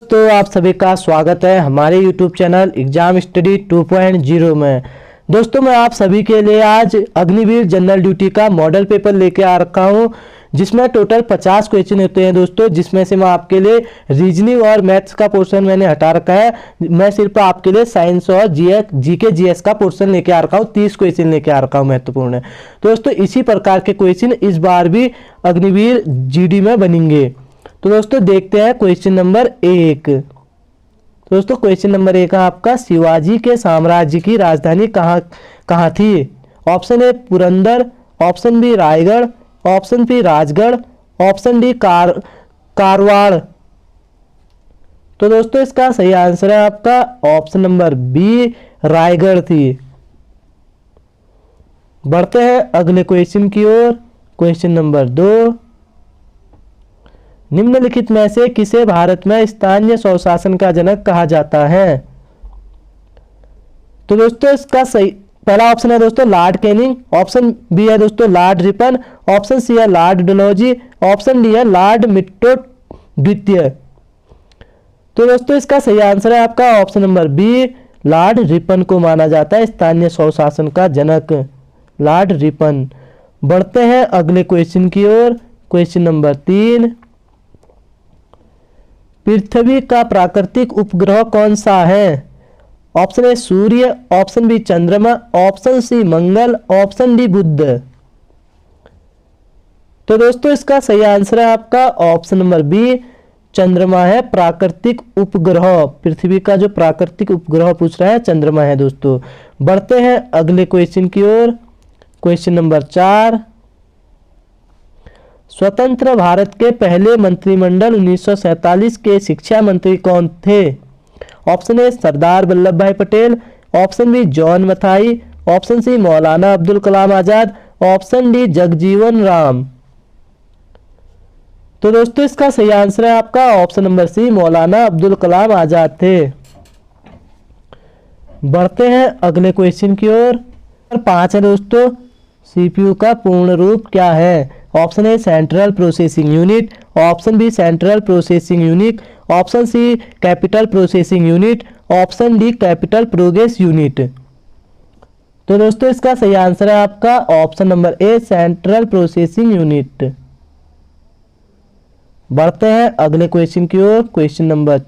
तो आप सभी का स्वागत है हमारे YouTube चैनल एग्जाम स्टडी 2.0 में। दोस्तों मैं आप सभी के लिए आज अग्निवीर जनरल ड्यूटी का मॉडल पेपर लेके आ रखा हूं, जिसमें टोटल 50 क्वेश्चन होते हैं दोस्तों, जिसमें से मैं आपके लिए रीजनिंग और मैथ्स का पोर्शन मैंने हटा रखा है। मैं सिर्फ आपके लिए साइंस और जीके जीएस का पोर्शन लेके आ रखा हूँ। 30 क्वेश्चन लेके आ रखा हूँ, महत्वपूर्ण है। दोस्तों इसी प्रकार के क्वेश्चन इस बार भी अग्निवीर जीडी में बनेंगे। तो दोस्तों देखते हैं क्वेश्चन नंबर 1। दोस्तों क्वेश्चन नंबर 1 है आपका, शिवाजी के साम्राज्य की राजधानी कहाँ थी? Option A Purandar, option B Raigad, option B Rajgad, option D Karwar. तो दोस्तों इसका सही आंसर है आपका ऑप्शन नंबर बी, रायगढ़ थी। बढ़ते हैं अगले क्वेश्चन की ओर। क्वेश्चन नंबर 2, निम्नलिखित में से किसे भारत में स्थानीय स्वशासन का जनक कहा जाता है? तो दोस्तों इसका सही पहला ऑप्शन है दोस्तों लॉर्ड कैनिंग, ऑप्शन बी है दोस्तों लॉर्ड रिपन, ऑप्शन सी है लॉर्ड डलहौजी, ऑप्शन डी है लॉर्ड मिट्टो द्वितीय। तो दोस्तों इसका सही आंसर है आपका option number B, Lord Ripon को माना जाता है स्थानीय स्वशासन का जनक, लॉर्ड रिपन। बढ़ते हैं अगले क्वेश्चन की ओर। क्वेश्चन नंबर 3, पृथ्वी का प्राकृतिक उपग्रह कौन सा है? ऑप्शन ए सूर्य, ऑप्शन बी चंद्रमा, ऑप्शन सी मंगल, ऑप्शन डी बुध। तो दोस्तों इसका सही आंसर है आपका ऑप्शन नंबर बी, चंद्रमा है प्राकृतिक उपग्रह। पृथ्वी का जो प्राकृतिक उपग्रह पूछ रहा है चंद्रमा है दोस्तों। बढ़ते हैं अगले क्वेश्चन की ओर। क्वेश्चन नंबर 4, स्वतंत्र भारत के पहले मंत्रिमंडल 1947 के शिक्षा मंत्री कौन थे? Option A Sardar Vallabh Bhai Patel, option B John Mathai, option C Maulana Abdul Kalam Azad, option D Jagjivan Ram. तो दोस्तों इसका सही आंसर है आपका ऑप्शन नंबर सी, मौलाना अब्दुल कलाम आजाद थे। बढ़ते हैं अगले क्वेश्चन की ओर। 5 है दोस्तों, सीपीयू का पूर्ण रूप क्या है? Option A central processing unit, option B central processing unit, option C capital processing unit, option D capital progress unit. तो दोस्तों इसका सही आंसर है आपका option number A, central processing unit. बढ़ते हैं अगले क्वेश्चन की ओर। क्वेश्चन नंबर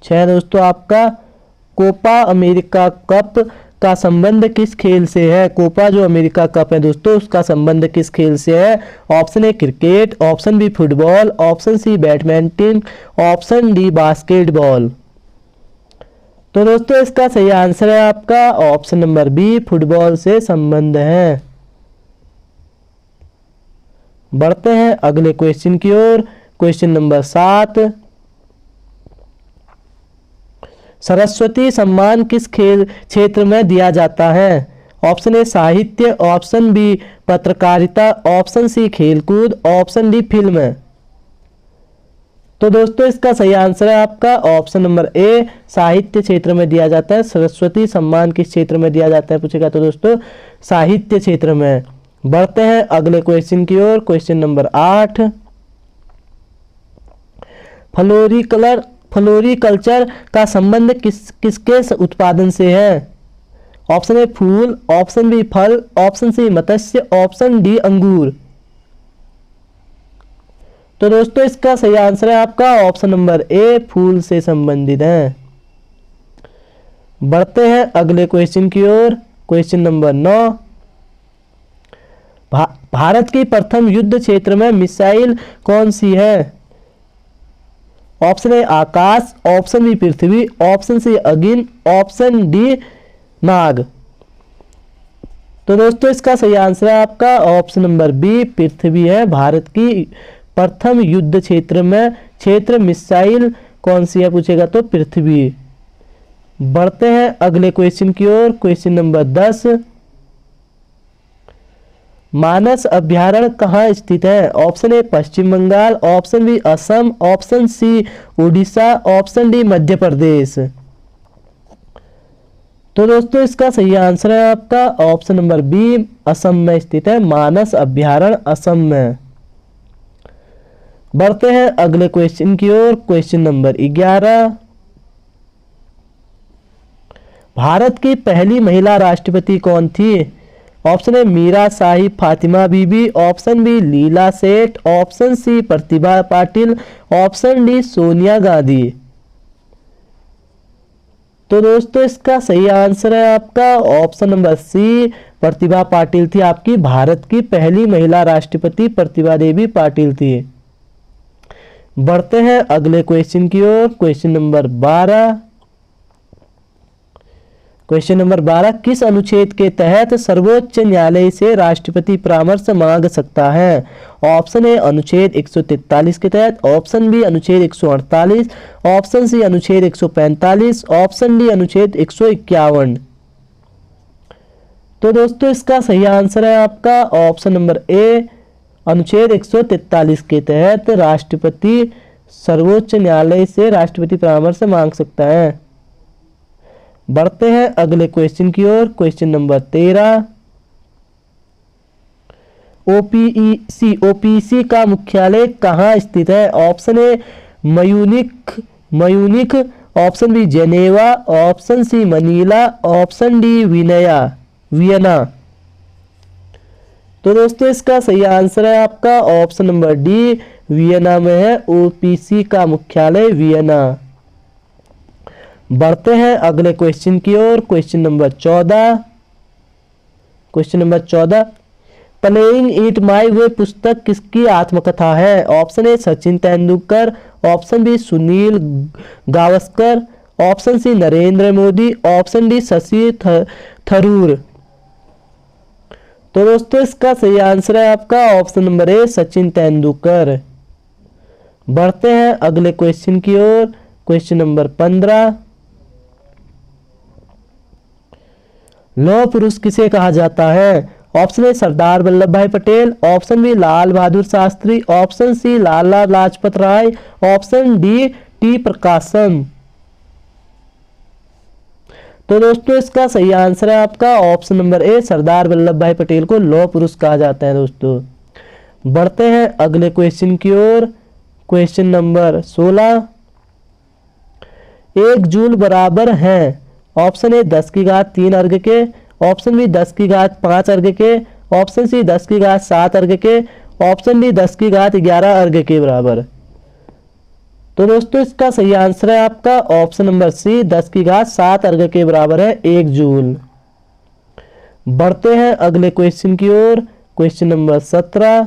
6 दोस्तों आपका, कोपा अमेरिका कप का संबंध किस खेल से है? कोपा जो अमेरिका कप है दोस्तों, उसका संबंध किस खेल से है? Option A cricket, option B football, option C badminton, option D basketball. तो दोस्तों इसका सही आंसर है आपका ऑप्शन नंबर बी, फुटबॉल से संबंध है। बढ़ते हैं अगले क्वेश्चन की ओर। क्वेश्चन नंबर 7, सरस्वती सम्मान किस खेल क्षेत्र में दिया जाता है? ऑप्शन ए साहित्य, ऑप्शन बी पत्रकारिता, ऑप्शन सी खेलकूद, ऑप्शन डी फिल्म। तो दोस्तों इसका सही आंसर है आपका ऑप्शन नंबर ए, साहित्य क्षेत्र में दिया जाता है। सरस्वती सम्मान किस क्षेत्र में दिया जाता है पूछेगा तो दोस्तों साहित्य क्षेत्र में। बढ़ते हैं अगले क्वेश्चन की ओर। क्वेश्चन नंबर 8, फ्लोरिकल्चर का संबंध किसके उत्पादन से है? ऑप्शन ए फूल, ऑप्शन बी फल, ऑप्शन सी मत्स्य, ऑप्शन डी अंगूर। तो दोस्तों इसका सही आंसर है आपका ऑप्शन नंबर ए, फूल से संबंधित है। बढ़ते हैं अगले क्वेश्चन की ओर। क्वेश्चन नंबर 9, भारत की प्रथम युद्ध क्षेत्र में मिसाइल कौन सी है? Option A Akash, option B Prithvi, option C Agni, option D नाग। तो दोस्तों इसका सही आंसर है आपका ऑप्शन नंबर बी, पृथ्वी है। भारत की प्रथम युद्ध क्षेत्र मिसाइल कौन सी है पूछेगा तो पृथ्वी। बढ़ते हैं अगले क्वेश्चन की ओर। क्वेश्चन नंबर 10, मानस अभ्यारण्य कहाँ स्थित है? Option A Paschim Bangal, option B Assam, option C Orissa, option D Madhya Pradesh. तो दोस्तों इसका सही आंसर है आपका ऑप्शन नंबर बी, असम में स्थित है मानस अभ्यारण्य, असम में। बढ़ते हैं अगले क्वेश्चन की ओर। क्वेश्चन नंबर 11, भारत की पहली महिला राष्ट्रपति कौन थी? Option A Meera Sahib Fatima Bibi, option B Leela Seth, option C Pratibha Patil, option D Sonia Gandhi. तो दोस्तों इसका सही आंसर है आपका option number C, Pratibha Patil थी आपकी भारत की पहली महिला राष्ट्रपति, प्रतिभा देवी पाटिल थी। बढ़ते हैं अगले क्वेश्चन की ओर। क्वेश्चन नंबर 12, क्वेश्चन नंबर 12, किस अनुच्छेद के तहत सर्वोच्च न्यायालय से राष्ट्रपति परामर्श मांग सकता है? ऑप्शन ए अनुच्छेद 143 के तहत, ऑप्शन बी अनुच्छेद 148, ऑप्शन सी अनुच्छेद 145, ऑप्शन डी अनुच्छेद 151। तो दोस्तों इसका सही आंसर है आपका ऑप्शन नंबर ए, अनुच्छेद 143 के तहत राष्ट्रपति सर्वोच्च न्यायालय से राष्ट्रपति परामर्श मांग सकता है। बढ़ते हैं अगले क्वेश्चन की ओर। क्वेश्चन नंबर 13, ओपीसी का मुख्यालय कहाँ स्थित है? Option A Munich, option B Geneva, option C Manila, option D Vienna. तो दोस्तों इसका सही आंसर है आपका ऑप्शन नंबर डी, वियना में है ओपीसी का मुख्यालय, वियना। बढ़ते हैं अगले क्वेश्चन की ओर। Question number 14, question number 14, playing it my way पुस्तक किसकी आत्मकथा है? Option A Sachin Tendulkar, option B Sunil Gavaskar, option C Narendra Modi, option D Shashi Tharoor. तो दोस्तों इसका सही आंसर है आपका option number A, Sachin Tendulkar. बढ़ते हैं अगले क्वेश्चन की ओर। क्वेश्चन नंबर 15, लौह पुरुष किसे कहा जाता है? ऑप्शन ए Sardar Vallabh Bhai Patel, option B Lal Bahadur Shastri, option C Lala Lajpat Rai, option D T प्रकाशम। तो दोस्तों इसका सही आंसर है आपका ऑप्शन नंबर ए, सरदार वल्लभ भाई पटेल को लौह पुरुष कहा जाता है दोस्तों। बढ़ते हैं अगले क्वेश्चन की ओर। क्वेश्चन नंबर 16, 1 जूल बराबर है? ऑप्शन ए 10 की घात 3 अर्ग के, ऑप्शन बी 10 की घात 5 अर्ग के, ऑप्शन सी 10 की घात 7 अर्ग के, ऑप्शन डी 10 की घात 11 अर्ग के बराबर। तो दोस्तों इसका सही आंसर है आपका ऑप्शन नंबर सी, 10 की घात 7 अर्ग के बराबर है 1 जूल। बढ़ते हैं अगले क्वेश्चन की ओर। क्वेश्चन नंबर 17,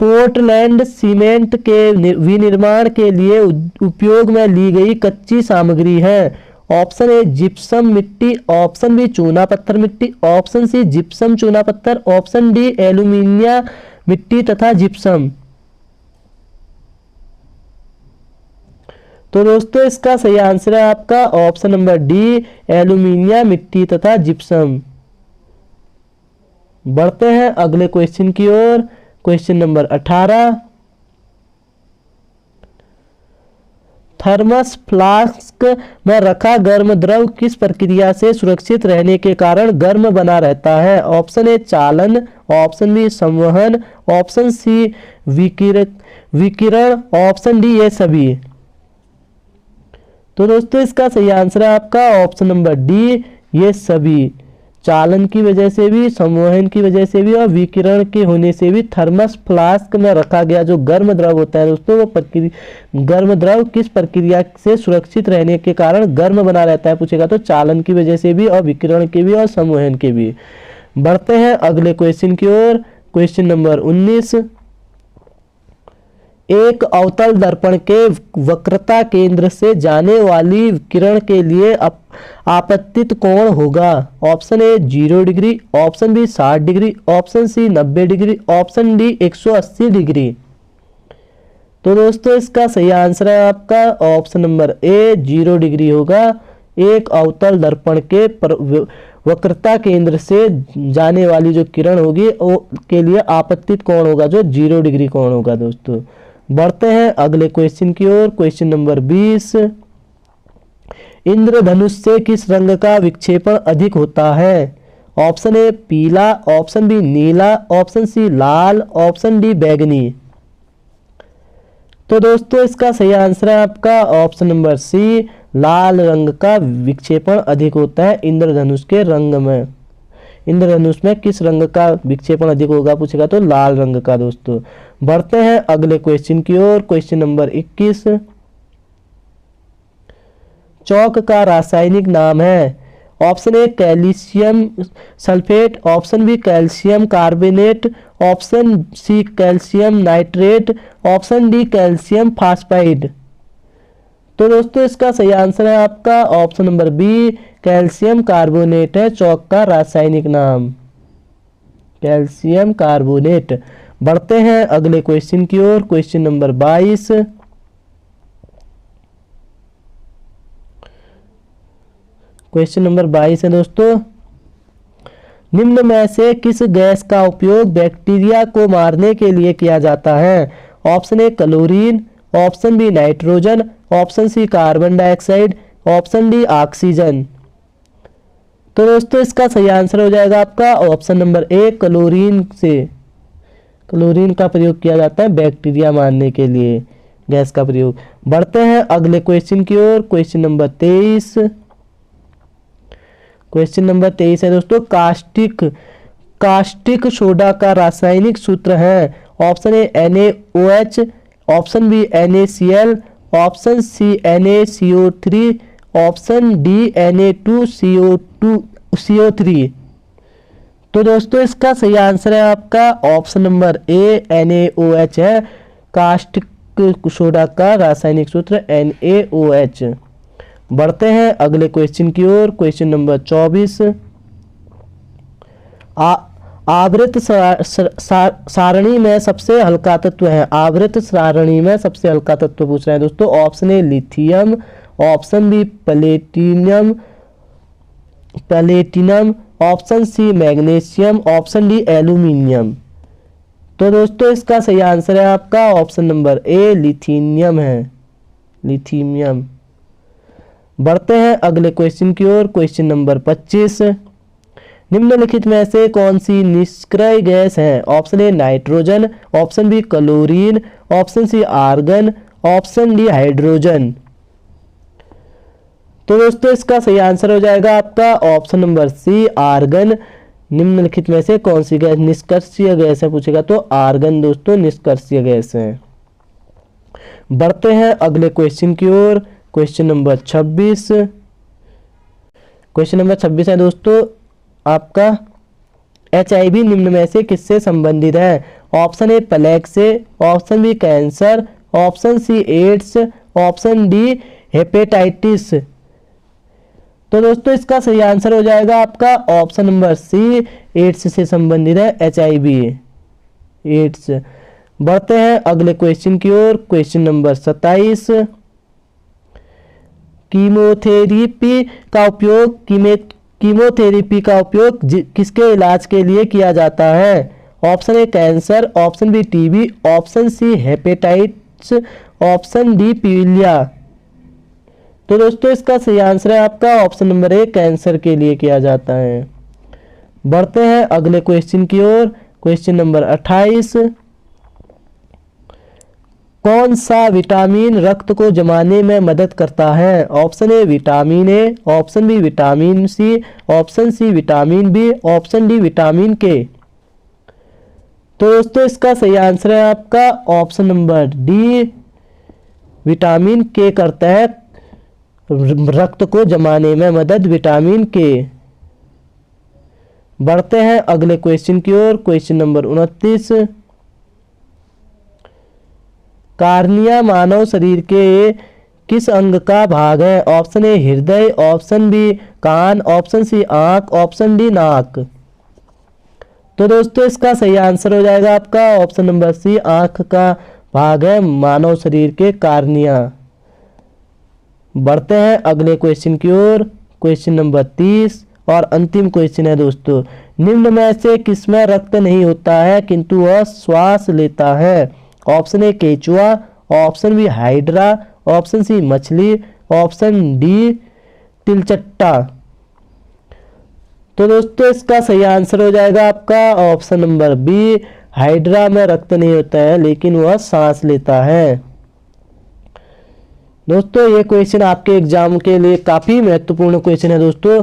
पोर्टलैंड सीमेंट के विनिर्माण के लिए उपयोग में ली गई कच्ची सामग्री है? ऑप्शन ए जिप्सम मिट्टी, ऑप्शन बी चूना पत्थर मिट्टी, ऑप्शन सी जिप्सम चूना पत्थर, ऑप्शन डी एल्यूमिनियम मिट्टी तथा जिप्सम। तो दोस्तों इसका सही आंसर है आपका ऑप्शन नंबर डी, एल्यूमिनियम मिट्टी तथा जिप्सम। बढ़ते हैं अगले क्वेश्चन की ओर। क्वेश्चन नंबर 18, थर्मस फ्लास्क में रखा गर्म द्रव किस प्रक्रिया से सुरक्षित रहने के कारण गर्म बना रहता है? ऑप्शन ए चालन, ऑप्शन बी संवहन, ऑप्शन सी विकिरण, ऑप्शन डी ये सभी। तो दोस्तों इसका सही आंसर है आपका ऑप्शन नंबर डी, ये सभी। चालन की वजह से भी, संवहन की वजह से भी और विकिरण के होने से भी थर्मस फ्लास्क में रखा गया जो गर्म द्रव होता है दोस्तों, वो गर्म द्रव किस प्रक्रिया से सुरक्षित रहने के कारण गर्म बना रहता है पूछेगा तो चालन की वजह से भी और विकिरण के भी और संवहन के भी। बढ़ते हैं अगले क्वेश्चन की ओर। क्वेश्चन नंबर 19, एक अवतल दर्पण के वक्रता केंद्र से जाने वाली किरण के लिए आपतित कोण होगा? Option A 0 degree, option B 60 degree, option C 90 degree, option D 180 degree. तो दोस्तों इसका सही आंसर है आपका ऑप्शन नंबर ए, 0 डिग्री होगा। एक अवतल दर्पण के वक्रता केंद्र से जाने वाली जो किरण होगी के लिए आपतित कोण होगा जो 0 डिग्री कोण होगा दोस्तों। बढ़ते हैं अगले क्वेश्चन की ओर। क्वेश्चन नंबर 20, इंद्रधनुष से किस रंग का विक्षेपण अधिक होता है? ऑप्शन ए पीला, ऑप्शन बी नीला, ऑप्शन सी लाल, ऑप्शन डी बैगनी। तो दोस्तों इसका सही आंसर है आपका ऑप्शन नंबर सी, लाल रंग का विक्षेपण अधिक होता है इंद्रधनुष के रंग में। इंद्रधनुष में किस रंग का विक्षेपण अधिक होगा पूछेगा तो लाल रंग का। दोस्तों बढ़ते हैं अगले क्वेश्चन की ओर। क्वेश्चन नंबर 21, चौक का रासायनिक नाम है। Option A calcium sulphate, option B calcium carbonate, option C calcium nitrate, option D calcium phosphide. तो दोस्तों इसका सही आंसर है आपका option number B, calcium carbonate है चौक का रासायनिक नाम, कैल्शियम कार्बोनेट। बढ़ते हैं अगले क्वेश्चन की ओर। क्वेश्चन नंबर 22, क्वेश्चन नंबर 22 है दोस्तों, निम्न में से किस गैस का उपयोग बैक्टीरिया को मारने के लिए किया जाता है। Option A chlorine, option B nitrogen, option C carbon dioxide, option D oxygen. तो दोस्तों इसका सही आंसर हो जाएगा आपका ऑप्शन नंबर ए, क्लोरीन से, क्लोरीन का प्रयोग किया जाता है बैक्टीरिया मारने के लिए गैस का प्रयोग। बढ़ते हैं अगले क्वेश्चन की ओर। क्वेश्चन नंबर 23, क्वेश्चन नंबर 23 है दोस्तों, कास्टिक सोडा का रासायनिक सूत्र है। Option A NaOH, option B NaCl, option C NaCO3, option D Na2CO3। तो दोस्तों इसका सही आंसर है आपका ऑप्शन नंबर ए, NaOH है कास्टिक सोडा का रासायनिक सूत्र NaOH। बढ़ते हैं अगले क्वेश्चन की ओर। क्वेश्चन नंबर 24, आवृत सारणी में सबसे हल्का तत्व है। आवृत सारणी में सबसे हल्का तत्व पूछ रहे हैं दोस्तों। Option A lithium, option B platinum, option C magnesium, option D aluminium. तो दोस्तों इसका सही आंसर है आपका ऑप्शन नंबर ए, लिथियम है, लिथियम। बढ़ते हैं अगले क्वेश्चन की ओर। क्वेश्चन नंबर 25, निम्नलिखित में से कौन सी निष्क्रिय गैस है। Option A nitrogen, option B chlorine, option C argon, option D hydrogen. तो दोस्तों इसका सही आंसर हो जाएगा आपका ऑप्शन नंबर सी, आर्गन। निम्नलिखित में से कौन सी गैस निष्कर्षीय गैस है पूछेगा तो आर्गन दोस्तों निष्कर्षीय गैस है। बढ़ते हैं अगले क्वेश्चन की ओर। क्वेश्चन नंबर 26, क्वेश्चन नंबर 26 है दोस्तों आपका, HIV निम्न में से किससे संबंधित है। ऑप्शन ए प्लेग से, option B cancer, option C AIDS, option D hepatitis. तो दोस्तों इसका सही आंसर हो जाएगा आपका ऑप्शन नंबर सी, एड्स से संबंधित है HIV, एड्स। बढ़ते हैं अगले क्वेश्चन की ओर। क्वेश्चन नंबर 27, कीमोथेरेपी का उपयोग किसके इलाज के लिए किया जाता है। Option A cancer, option B TB, option C hepatitis, option D पीलिया। तो दोस्तों इसका सही आंसर है आपका ऑप्शन नंबर ए, कैंसर के लिए किया जाता है। बढ़ते हैं अगले क्वेश्चन की ओर। क्वेश्चन नंबर 28, कौन सा विटामिन रक्त को जमाने में मदद करता है। Option A vitamin A, option B vitamin C, option C vitamin B, option D vitamin K. तो दोस्तों इसका सही आंसर है आपका ऑप्शन नंबर डी, विटामिन के करता है रक्त को जमाने में मदद, विटामिन के। बढ़ते हैं अगले क्वेश्चन की ओर। क्वेश्चन नंबर 29, कार्निया मानव शरीर के किस अंग का भाग है। ऑप्शन ए हृदय, ऑप्शन बी कान, ऑप्शन सी आंख, ऑप्शन डी नाक। तो दोस्तों इसका सही आंसर हो जाएगा आपका ऑप्शन नंबर सी, आंख का भाग है मानव शरीर के कार्निया। बढ़ते हैं अगले क्वेश्चन की ओर। क्वेश्चन नंबर 30 और अंतिम क्वेश्चन है दोस्तों, निम्न में से किसमें रक्त नहीं होता है किंतु वह श्वास लेता है। ऑप्शन ए केचुआ, option B hydra, option C मछली, ऑप्शन डी तिलचट्टा। तो दोस्तों इसका सही आंसर हो जाएगा आपका ऑप्शन नंबर बी, हाइड्रा में रक्त नहीं होता है लेकिन वह सांस लेता है। दोस्तों ये क्वेश्चन आपके एग्जाम के लिए काफ़ी महत्वपूर्ण क्वेश्चन है दोस्तों।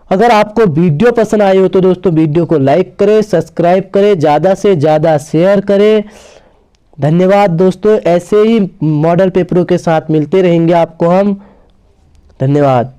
अगर आपको वीडियो पसंद आई हो तो दोस्तों वीडियो को लाइक करें, सब्सक्राइब करें, ज़्यादा से ज़्यादा शेयर करें। धन्यवाद दोस्तों, ऐसे ही मॉडल पेपरों के साथ मिलते रहेंगे आपको हम। धन्यवाद।